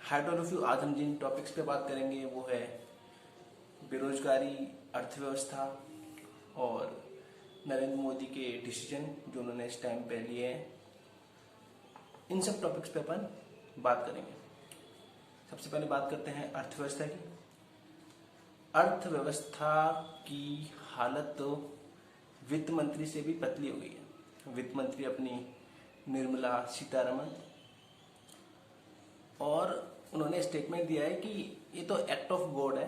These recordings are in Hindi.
High all of you. आज हम जिन टॉपिक्स पे बात करेंगे वो है बेरोजगारी, अर्थव्यवस्था और नरेंद्र मोदी के डिसीजन जो उन्होंने इस टाइम पे लिए हैं। इन सब टॉपिक्स पे अपन बात करेंगे। सबसे पहले बात करते हैं अर्थव्यवस्था की। अर्थव्यवस्था की हालत तो वित्त मंत्री से भी पतली हो गई है। वित्त मंत्री अपनी निर्मला सीतारमण, और उन्होंने स्टेटमेंट दिया है कि ये तो एक्ट ऑफ गॉड है,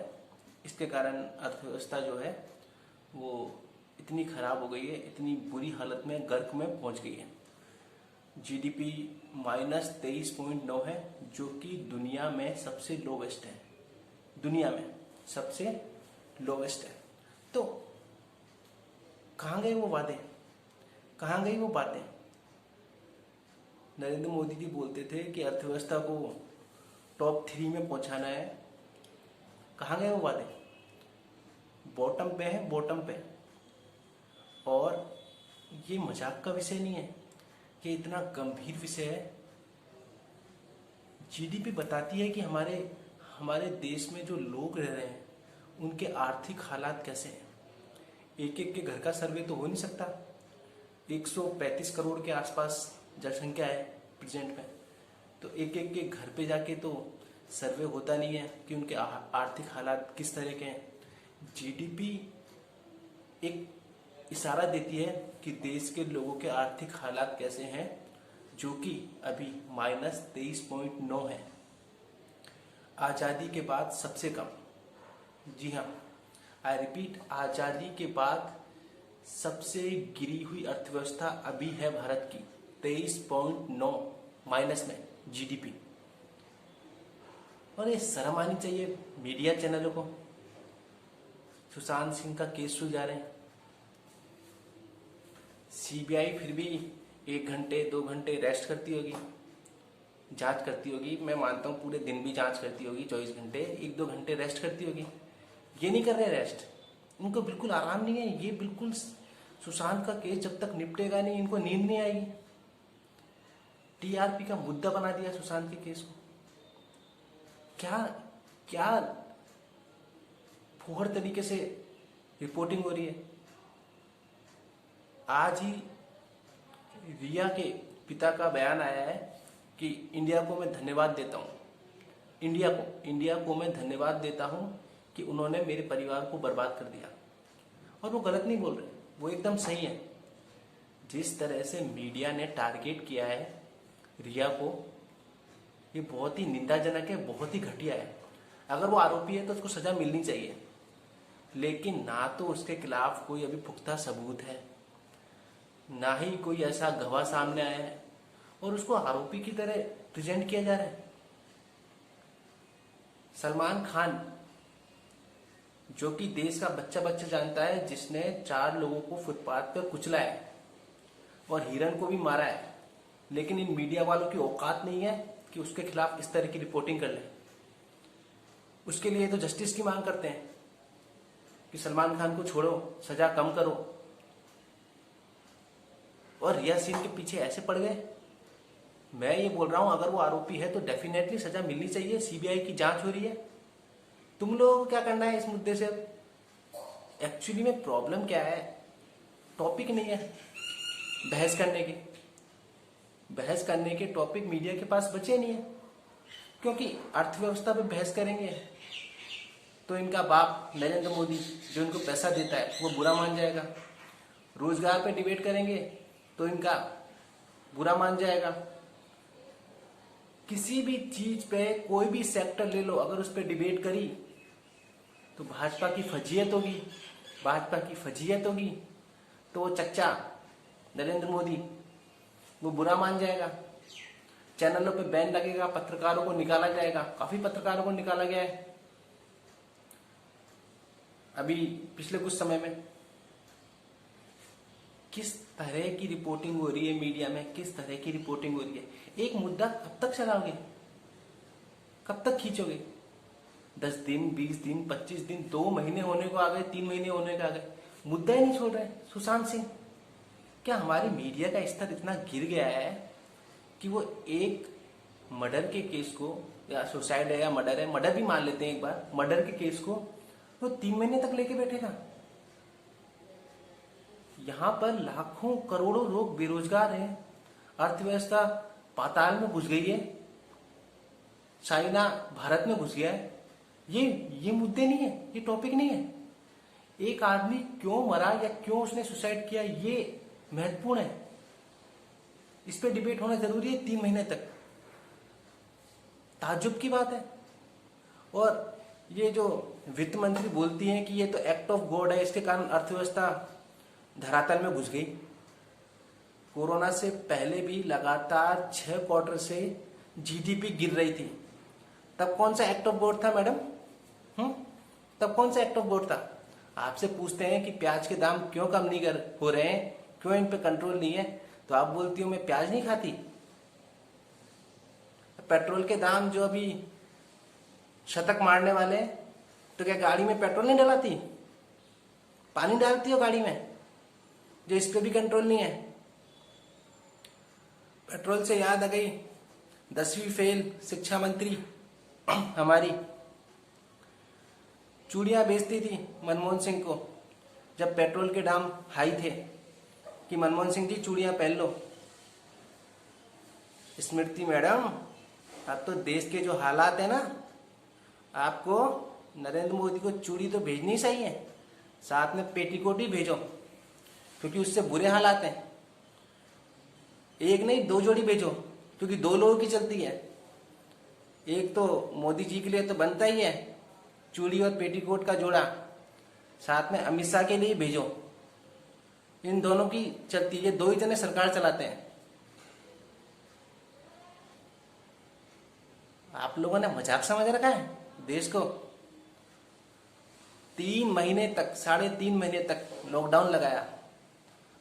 इसके कारण अर्थव्यवस्था जो है वो इतनी खराब हो गई है, इतनी बुरी हालत में, गर्क में पहुंच गई है। जीडीपी -23.9 है, जो कि दुनिया में सबसे लोवेस्ट है। दुनिया में सबसे लोवेस्ट है। तो कहाँ गए वो वादे, कहाँ गई वो बातें? नरेंद्र मोदी जी बोलते थे कि अर्थव्यवस्था को टॉप 3 में पहुंचाना है। कहाँ गए वो वादे? बॉटम पे है, बॉटम पे। और ये मजाक का विषय नहीं है, कि इतना गंभीर विषय है। जीडीपी बताती है कि हमारे देश में जो लोग रह रहे हैं उनके आर्थिक हालात कैसे हैं। एक एक के घर का सर्वे तो हो नहीं सकता। 135 करोड़ के आसपास जनसंख्या है प्रेजेंट में, तो एक एक के घर पे जाके तो सर्वे होता नहीं है कि उनके आर्थिक हालात किस तरह के हैं। जीडीपी एक इशारा देती है कि देश के लोगों के आर्थिक हालात कैसे हैं, जो कि अभी -23.9 है। आज़ादी के बाद सबसे कम। जी हाँ, आई रिपीट, आज़ादी के बाद सबसे गिरी हुई अर्थव्यवस्था अभी है भारत की, 23.9 माइनस में जीडीपी। और ये शर्म आनी चाहिए मीडिया चैनलों को। सुशांत सिंह का केस सुलझा रहे हैं, सीबीआई फिर भी 1 घंटे 2 घंटे रेस्ट करती होगी, जांच करती होगी। मैं मानता हूँ पूरे दिन भी जांच करती होगी, 24 घंटे, 1-2 घंटे रेस्ट करती होगी। ये नहीं कर रहे रेस्ट, इनको बिल्कुल आराम नहीं है। ये बिल्कुल सुशांत का केस जब तक निपटेगा नहीं, इनको नींद नहीं आएगी। टीआरपी का मुद्दा बना दिया सुशांत के केस को। क्या क्या फुहड़ तरीके से रिपोर्टिंग हो रही है। आज ही रिया के पिता का बयान आया है कि इंडिया को मैं धन्यवाद देता हूँ, इंडिया को मैं धन्यवाद देता हूँ कि उन्होंने मेरे परिवार को बर्बाद कर दिया। और वो गलत नहीं बोल रहे, वो एकदम सही है। जिस तरह से मीडिया ने टारगेट किया है रिया को, ये बहुत ही निंदाजनक है, बहुत ही घटिया है। अगर वो आरोपी है तो उसको सजा मिलनी चाहिए, लेकिन ना तो उसके खिलाफ कोई अभी पुख्ता सबूत है, ना ही कोई ऐसा गवाह सामने आया है, और उसको आरोपी की तरह प्रेजेंट किया जा रहा है। सलमान खान, जो कि देश का बच्चा बच्चा जानता है, जिसने 4 लोगों को फुटपाथ पर कुचला है और हिरन को भी मारा है, लेकिन इन मीडिया वालों की औकात नहीं है कि उसके खिलाफ इस तरह की रिपोर्टिंग कर ले। उसके लिए तो जस्टिस की मांग करते हैं कि सलमान खान को छोड़ो, सजा कम करो। और रिया सिंह के पीछे ऐसे पड़ गए। मैं ये बोल रहा हूं, अगर वो आरोपी है तो डेफिनेटली सजा मिलनी चाहिए। सीबीआई की जांच हो रही है, तुम लोगों को क्या करना है इस मुद्दे से? एक्चुअली में प्रॉब्लम क्या है, टॉपिक नहीं है बहस करने के। बहस करने के टॉपिक मीडिया के पास बचे नहीं है, क्योंकि अर्थव्यवस्था पे बहस करेंगे तो इनका बाप नरेंद्र मोदी, जो इनको पैसा देता है, वो बुरा मान जाएगा। रोजगार पे डिबेट करेंगे तो इनका बुरा मान जाएगा। किसी भी चीज पे, कोई भी सेक्टर ले लो, अगर उस पर डिबेट करी तो भाजपा की फजीयत होगी, तो वो चच्चा नरेंद्र मोदी वो बुरा मान जाएगा। चैनलों पे बैन लगेगा, पत्रकारों को निकाला जाएगा। काफी पत्रकारों को निकाला गया है अभी पिछले कुछ समय में। किस तरह की रिपोर्टिंग हो रही है मीडिया में, किस तरह की रिपोर्टिंग हो रही है। एक मुद्दा कब तक चलाओगे, कब तक खींचोगे? 10 दिन, 20 दिन, 25 दिन, 2 महीने होने को आ गए, 3 महीने होने को आ गए, मुद्दा ही नहीं छोड़ रहे। सुशांत सिंह, क्या हमारी मीडिया का स्तर इतना गिर गया है कि वो एक मर्डर के केस को, या सुसाइड है या मर्डर है, मर्डर भी मान लेते हैं एक बार, मर्डर के केस को वो 3 महीने तक लेके बैठेगा। यहां पर लाखों करोड़ों लोग बेरोजगार हैं, अर्थव्यवस्था पाताल में घुस गई है, चाइना भारत में घुस गया है। ये मुद्दे नहीं है, ये टॉपिक नहीं है। एक आदमी क्यों मरा या क्यों उसने सुसाइड किया, ये महत्वपूर्ण है। इस पे डिबेट होना जरूरी है 3 महीने तक। ताज्जुब की बात है। और ये जो वित्त मंत्री बोलती हैं कि ये तो एक्ट ऑफ गॉड है, इसके कारण अर्थव्यवस्था धरातल में घुस गई। कोरोना से पहले भी लगातार 6 क्वार्टर से जीडीपी गिर रही थी, तब कौन सा एक्ट ऑफ गॉड था मैडम? तब कौन सा एक्ट ऑफ गॉड था? आपसे पूछते हैं कि प्याज के दाम क्यों कम नहीं हो रहे हैं, क्यों इन पे कंट्रोल नहीं है, तो आप बोलती हो मैं प्याज नहीं खाती। पेट्रोल के दाम जो अभी शतक मारने वाले हैं, तो क्या गाड़ी में पेट्रोल नहीं डलाती? पानी डालती हो गाड़ी में, जो इस पे भी कंट्रोल नहीं है। पेट्रोल से याद आ गई 10वीं फेल शिक्षा मंत्री हमारी चूड़ियां बेचती थी मनमोहन सिंह को, जब पेट्रोल के दाम हाई थे, कि मनमोहन सिंह जी चूड़ियां पहन लो। स्मृति मैडम, अब तो देश के जो हालात है ना, आपको नरेंद्र मोदी को चूड़ी तो भेजनी चाहिए, साथ में पेटीकोट ही भेजो, क्योंकि उससे बुरे हालात हैं। एक नहीं 2 जोड़ी भेजो, क्योंकि 2 लोगों की चलती है। एक तो मोदी जी के लिए तो बनता ही है चूड़ी और पेटीकोट का जोड़ा, साथ में अमित शाह के लिए भेजो। इन दोनों की चलती है, 2 ही जने सरकार चलाते हैं। आप लोगों ने मजाक समझ रखा है देश को। 3 महीने तक, 3.5 महीने तक लॉकडाउन लगाया,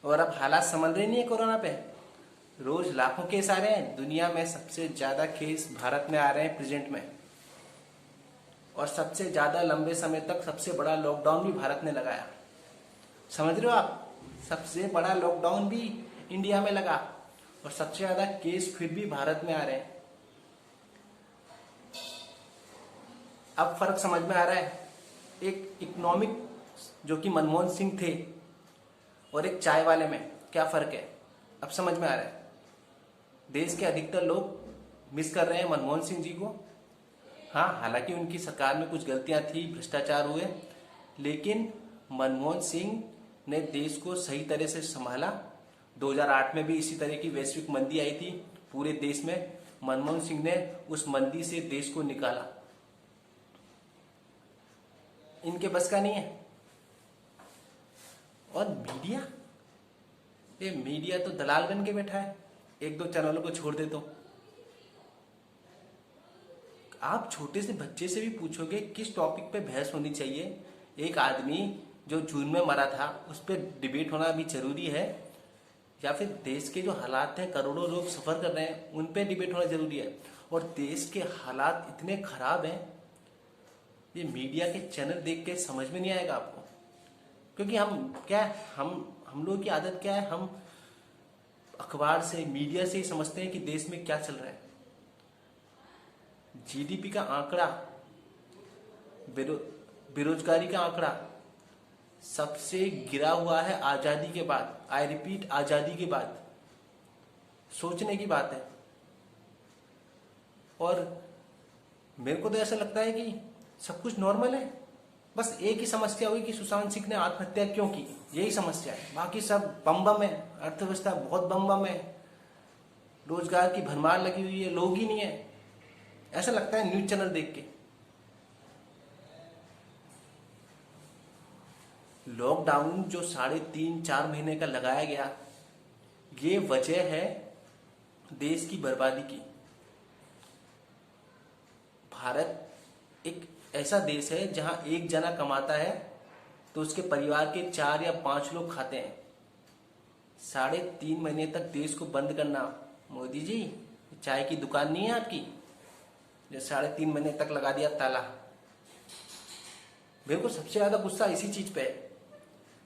और अब हालात संभल रहे नहीं है कोरोना पे। रोज लाखों केस आ रहे हैं, दुनिया में सबसे ज्यादा केस भारत में आ रहे हैं प्रेजेंट में, और सबसे ज्यादा लंबे समय तक सबसे बड़ा लॉकडाउन भी भारत ने लगाया। समझ रहे हो आप? सबसे बड़ा लॉकडाउन भी इंडिया में लगा, और सबसे ज्यादा केस फिर भी भारत में आ रहे हैं। अब फर्क समझ में आ रहा है। एक इकोनॉमिक जो कि मनमोहन सिंह थे, और एक चाय वाले में क्या फर्क है, अब समझ में आ रहा है। देश के अधिकतर लोग मिस कर रहे हैं मनमोहन सिंह जी को। हाँ, हालांकि उनकी सरकार में कुछ गलतियां थी, भ्रष्टाचार हुए, लेकिन मनमोहन सिंह ने देश को सही तरह से संभाला। 2008 में भी इसी तरह की वैश्विक मंदी आई थी पूरे देश में, मनमोहन सिंह ने उस मंदी से देश को निकाला। इनके बस का नहीं है। और मीडिया, ये मीडिया तो दलाल बन के बैठा है, 1-2 चैनलों को छोड़ दे तो। आप छोटे से बच्चे से भी पूछोगे किस टॉपिक पे बहस होनी चाहिए, एक आदमी जो जून में मरा था उस पर डिबेट होना भी जरूरी है, या फिर देश के जो हालात हैं, करोड़ों लोग सफर कर रहे हैं, उन पे डिबेट होना जरूरी है। और देश के हालात इतने खराब हैं, ये मीडिया के चैनल देख के समझ में नहीं आएगा आपको। क्योंकि हम लोगों की आदत क्या है, हम अखबार से, मीडिया से ही समझते हैं कि देश में क्या चल रहा है। जीडीपी का आंकड़ा, बेरोजगारी का आंकड़ा सबसे गिरा हुआ है आजादी के बाद। आई रिपीट, आजादी के बाद। सोचने की बात है। और मेरे को तो ऐसा लगता है कि सब कुछ नॉर्मल है, बस एक ही समस्या हुई कि सुशांत सिंह ने आत्महत्या क्यों की, यही समस्या है। बाकी सब बम है, अर्थव्यवस्था बहुत बम है, रोजगार की भरमार लगी हुई है, लोग ही नहीं है, ऐसा लगता है न्यूज चैनल देख के। लॉकडाउन जो 3.5-4 महीने का लगाया गया, ये वजह है देश की बर्बादी की। भारत एक ऐसा देश है जहां एक जना कमाता है तो उसके परिवार के 4 या 5 लोग खाते हैं। 3.5 महीने तक देश को बंद करना, मोदी जी चाय की दुकान नहीं है आपकी जो 3.5 महीने तक लगा दिया ताला। मेरे को सबसे ज्यादा गुस्सा इसी चीज पे है।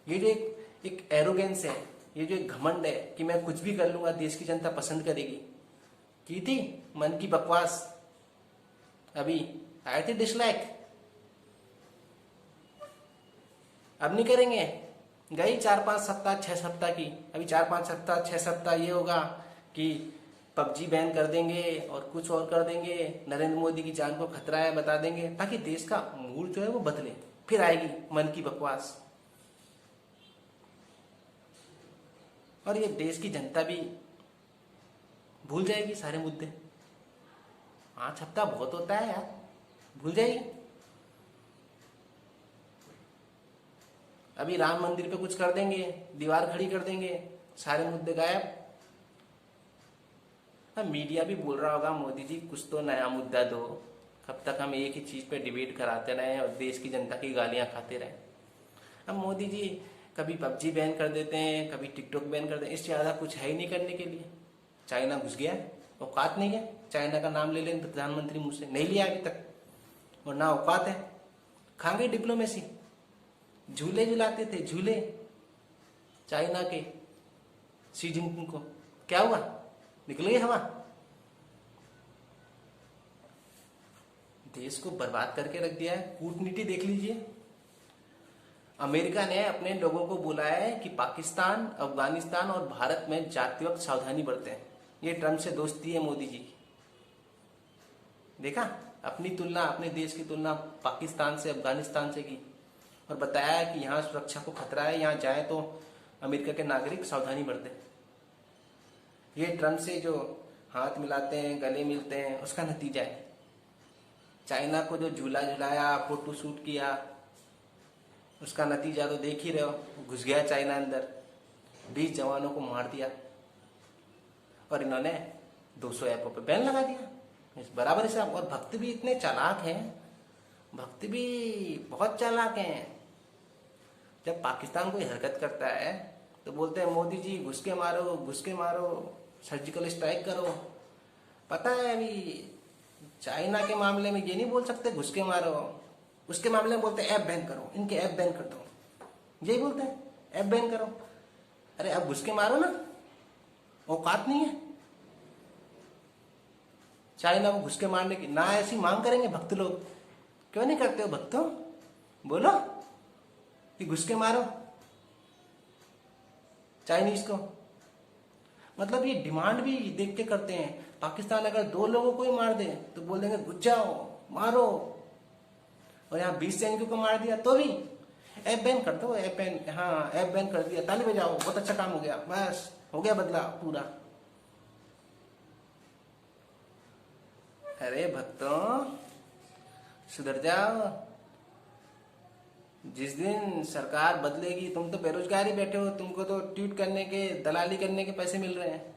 ये जो एक एरोगेंस है, ये जो एक घमंड है कि मैं कुछ भी कर लूंगा, देश की जनता पसंद करेगी। की थी मन की बकवास, अभी आए थे डिसलाइक, अब नहीं करेंगे। गई 4-5 सप्ताह 6 सप्ताह की, अभी 4-5 सप्ताह 6 सप्ताह ये होगा कि पबजी बैन कर देंगे और कुछ और कर देंगे, नरेंद्र मोदी की जान को खतरा है बता देंगे, ताकि देश का मूड जो है वो बदले, फिर आएगी मन की बकवास। और ये देश की जनता भी भूल जाएगी सारे मुद्दे। 5 हफ्ता बहुत होता है यार, भूल जाएगी। अभी राम मंदिर पे कुछ कर देंगे, दीवार खड़ी कर देंगे, सारे मुद्दे गायब। अब मीडिया भी बोल रहा होगा मोदी जी कुछ तो नया मुद्दा दो, कब तक हम एक ही चीज पे डिबेट कराते रहें और देश की जनता की गालियां खाते रहें। अब मोदी जी कभी पबजी बैन कर देते हैं, कभी टिकटॉक बैन कर देते हैं, इससे ज़्यादा कुछ है ही नहीं करने के लिए। चाइना घुस गया, औकात नहीं है चाइना का नाम ले लें प्रधानमंत्री मुंह से, नहीं लिया अभी तक, और ना औकात है। खाएंगे डिप्लोमेसी, झूले झुलाते थे झूले चाइना के शी जिनपिंग को, क्या हुआ, निकल गई हवा। देश को बर्बाद करके रख दिया है। कूटनीति देख लीजिए, अमेरिका ने अपने लोगों को बुलाया है कि पाकिस्तान, अफगानिस्तान और भारत में जाते वक्त सावधानी बरतें। ये ट्रम्प से दोस्ती है मोदी जी की। देखा, अपनी तुलना, अपने देश की तुलना पाकिस्तान से, अफगानिस्तान से की, और बताया कि यहाँ सुरक्षा को खतरा है, यहाँ जाए तो अमेरिका के नागरिक सावधानी बरतें। ये ट्रम्प से जो हाथ मिलाते हैं, गले मिलते हैं, उसका नतीजा है। चाइना को जो झूला झुलाया, फोटो शूट किया, उसका नतीजा तो देख ही रहे हो, घुस गया चाइना अंदर, 20 जवानों को मार दिया, और इन्होंने 200 ऐपों पे बैन लगा दिया। बराबर हिसाब। और भक्त भी इतने चालाक हैं, भक्त भी बहुत चालाक हैं। जब पाकिस्तान कोई हरकत करता है तो बोलते हैं मोदी जी घुस के मारो, घुस के मारो, सर्जिकल स्ट्राइक करो। पता है अभी चाइना के मामले में ये नहीं बोल सकते घुस के मारो, उसके मामले में बोलते हैं ऐप बैन करो, इनके ऐप बैन कर दो, यही बोलते हैं ऐप बैन करो। अरे अब घुस के मारो ना, औकात नहीं है चाइना को घुस के मारने की। ना ऐसी मांग करेंगे भक्त लोग, क्यों नहीं करते हो भक्तों, बोलो कि घुस के मारो चाइनीज को। मतलब ये डिमांड भी देख के करते हैं। पाकिस्तान अगर 2 लोगों को ही मार दे तो बोल देंगे घुस जाओ मारो, और यहाँ 20 सैनिकों को मार दिया तो भी ऐप बैन कर दो, ऐप बैन, हाँ ऐप बैन कर दिया, ताली बजाओ, बहुत अच्छा काम हो गया, बस हो गया बदला पूरा। अरे भक्तों सुधर जाओ, जिस दिन सरकार बदलेगी, तुम तो बेरोजगार ही बैठे हो, तुमको तो ट्वीट करने के, दलाली करने के पैसे मिल रहे हैं।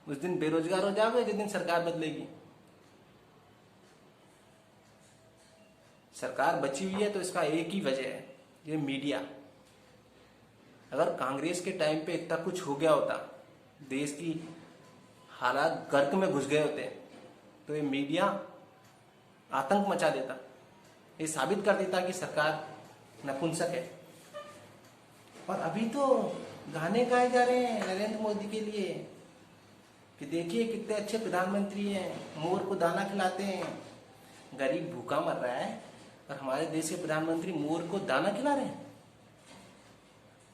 उस दिन बेरोजगार हो जाओगे जिस दिन सरकार बदलेगी। सरकार बची हुई है तो इसका एक ही वजह है, ये मीडिया। अगर कांग्रेस के टाइम पे इतना कुछ हो गया होता, देश की हालात गर्क में घुस गए होते, तो ये मीडिया आतंक मचा देता, ये साबित कर देता कि सरकार नपुंसक है। और अभी तो गाने गाए जा रहे हैं नरेंद्र मोदी के लिए कि देखिए कितने अच्छे प्रधानमंत्री हैं, मोर को दाना खिलाते हैं। गरीब भूखा मर रहा है और हमारे देश के प्रधानमंत्री मोर को दाना खिला रहे हैं।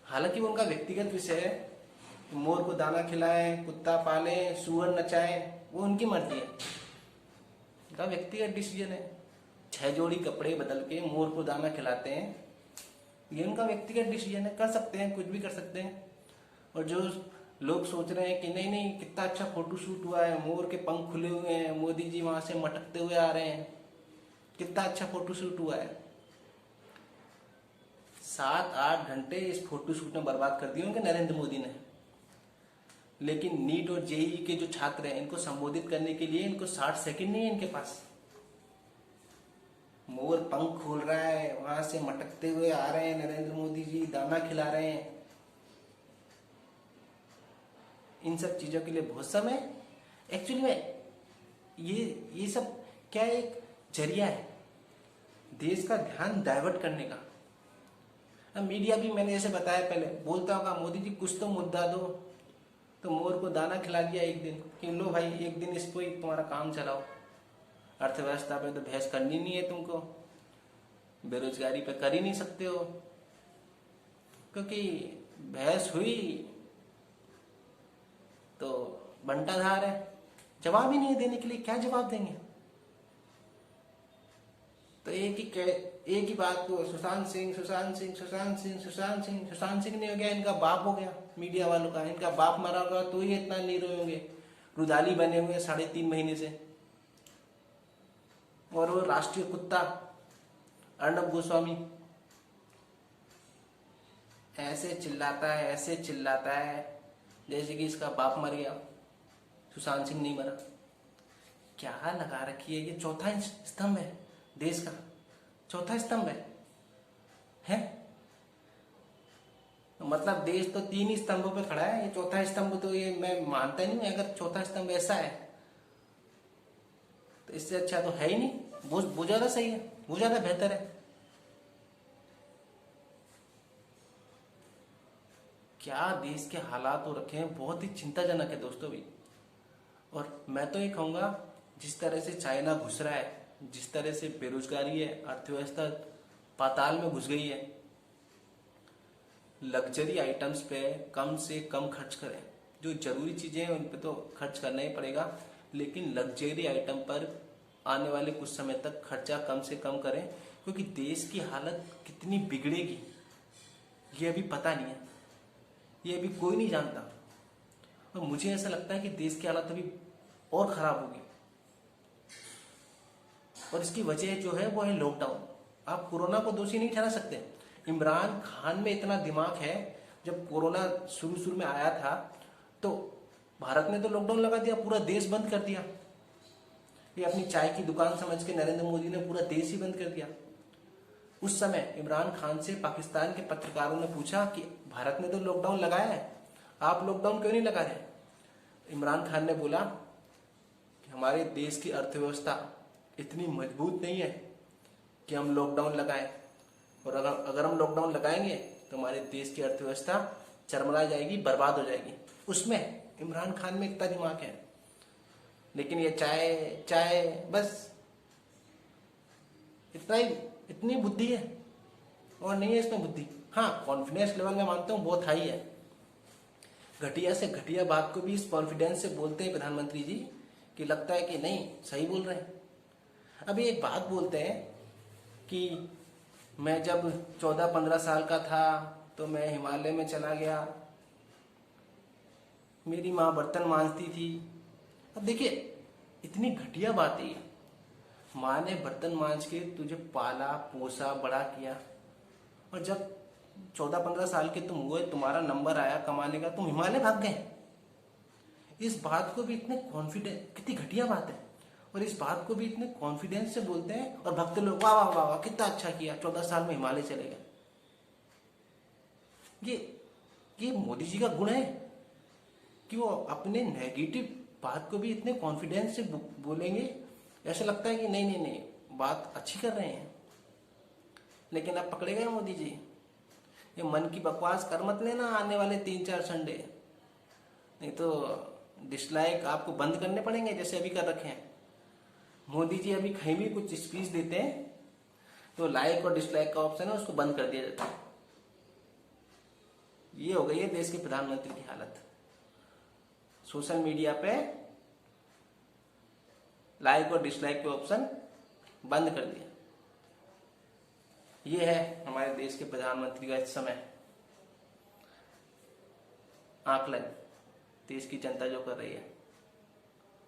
हालांकि वो उनका व्यक्तिगत विषय है, मोर को दाना खिलाएं, कुत्ता पालें, सुअर नचाएं, वो उनकी मर्जी है, उनका व्यक्तिगत डिसीजन है। 6 जोड़ी कपड़े बदल के मोर को दाना खिलाते हैं, ये उनका व्यक्तिगत डिसीजन है, कर सकते हैं, कुछ भी कर सकते हैं। और जो लोग सोच रहे हैं कि नहीं नहीं कितना अच्छा फोटो शूट हुआ है, मोर के पंख खुले हुए हैं, मोदी जी वहां से मटकते हुए आ रहे हैं, कितना अच्छा फोटो शूट हुआ है। 7-8 घंटे इस फोटो शूट में बर्बाद कर दिए होंगे नरेंद्र मोदी ने। लेकिन नीट और जेईई के जो छात्र हैं, इनको संबोधित करने के लिए इनको 60 सेकंड नहीं है इनके पास। मोर पंख खोल रहा है, वहां से मटकते हुए आ रहे हैं नरेंद्र मोदी जी, दाना खिला रहे हैं। इन सब चीजों के लिए बहुत समय, एक्चुअली में ये सब क्या एक जरिया है देश का ध्यान डाइवर्ट करने का। अब मीडिया भी, मैंने जैसे बताया पहले, बोलता होगा मोदी जी कुछ तो मुद्दा दो, तो तो मोर को दाना खिला दिया एक दिन कि लो भाई एक दिन इसको ही तुम्हारा काम चलाओ। अर्थव्यवस्था पे तो बहस करनी नहीं है तुमको, बेरोजगारी पे कर ही नहीं सकते हो, क्योंकि बहस हुई तो बंटाधार है, जवाब ही नहीं देने के लिए, क्या जवाब देंगे। तो एक ही बात को सुशांत सिंह सुशांत सिंह सुशांत सिंह सुशांत सिंह सुशांत सिंह नहीं हो गया, इनका बाप हो गया मीडिया वालों का, इनका बाप मरा होगा तो ही इतना नहीं रोए होंगे, रुदाली बने हुए 3.5 महीने से। और वो राष्ट्रीय कुत्ता अर्णब गोस्वामी ऐसे चिल्लाता है जैसे कि इसका बाप मर गया, सुशांत सिंह नहीं मरा। क्या लगा रखी है, ये चौथा स्तंभ है देश का, चौथा स्तंभ है? मतलब देश तो 3 ही स्तंभों पे खड़ा है, ये चौथा स्तंभ तो ये मैं मानता ही नहीं। अगर चौथा स्तंभ ऐसा है तो इससे अच्छा तो है ही नहीं, वो ज्यादा सही है, वो ज्यादा बेहतर है। क्या देश के हालात हो रखे हैं, बहुत ही चिंताजनक है दोस्तों भी। और मैं तो ये कहूंगा जिस तरह से चाइना घुस रहा है, जिस तरह से बेरोजगारी है, अर्थव्यवस्था पाताल में घुस गई है, लग्जरी आइटम्स पे कम से कम खर्च करें। जो जरूरी चीजें हैं उन पे तो खर्च करना ही पड़ेगा, लेकिन लग्जरी आइटम पर आने वाले कुछ समय तक खर्चा कम से कम करें, क्योंकि देश की हालत कितनी बिगड़ेगी ये अभी पता नहीं है, ये अभी कोई नहीं जानता। और मुझे ऐसा लगता है कि देश की हालत अभी और खराब होगी, और इसकी वजह जो है वो है लॉकडाउन। आप कोरोना को दोषी नहीं ठहरा सकते। इमरान खान में इतना दिमाग है, जब कोरोना शुरू में आया था तो भारत ने तो लॉकडाउन लगा दिया, पूरा देश बंद कर दिया। ये अपनी चाय की दुकान समझ के नरेंद्र मोदी ने पूरा देश ही बंद कर दिया। उस समय इमरान खान से पाकिस्तान के पत्रकारों ने पूछा कि भारत ने तो लॉकडाउन लगाया है, आप लॉकडाउन क्यों नहीं लगा रहे। इमरान खान ने बोला कि हमारे देश की अर्थव्यवस्था इतनी मजबूत नहीं है कि हम लॉकडाउन लगाएं, और अगर हम लॉकडाउन लगाएंगे तो हमारे देश की अर्थव्यवस्था चरमरा जाएगी, बर्बाद हो जाएगी। उसमें इमरान खान में इतना दिमाग है, लेकिन ये चाय चाय बस इतनी बुद्धि है, और नहीं है इसमें बुद्धि। हाँ, कॉन्फिडेंस लेवल में मानता हूँ बहुत हाई है, घटिया से घटिया बात को भी इस कॉन्फिडेंस से बोलते हैं प्रधानमंत्री जी कि लगता है कि नहीं सही बोल रहे हैं। अभी एक बात बोलते हैं कि मैं जब 14-15 साल का था तो मैं हिमालय में चला गया, मेरी माँ बर्तन मांजती थी। अब देखिए इतनी घटिया बात है, माँ ने बर्तन मांज के तुझे पाला पोसा बड़ा किया, और जब 14-15 साल के तुम हुए, तुम्हारा नंबर आया कमाने का, तुम हिमालय भाग गए। इस बात को भी इतने कॉन्फिडेंस, कितनी घटिया बात है, और इस बात को भी इतने कॉन्फिडेंस से बोलते हैं, और भक्त लोग वाह वाह वाह वाह कितना अच्छा किया, 14 साल में हिमालय चले गए। ये मोदी जी का गुण है कि वो अपने नेगेटिव बात को भी इतने कॉन्फिडेंस से बोलेंगे, ऐसा लगता है कि नहीं नहीं नहीं बात अच्छी कर रहे हैं। लेकिन अब पकड़े गए मोदी जी, ये मन की बकवास कर मत लेना आने वाले 3-4 संडे, नहीं तो डिसलाइक आपको बंद करने पड़ेंगे जैसे अभी कर रखे हैं। मोदी जी अभी कहीं भी कुछ स्पीच देते हैं तो लाइक और डिसलाइक का ऑप्शन है, उसको बंद कर दिया जाता है। ये हो गई है देश के प्रधानमंत्री की हालत। सोशल मीडिया पे लाइक और डिसलाइक के ऑप्शन बंद कर दिया। ये है हमारे देश के प्रधानमंत्री का इस समय आकलन, देश की जनता जो कर रही है।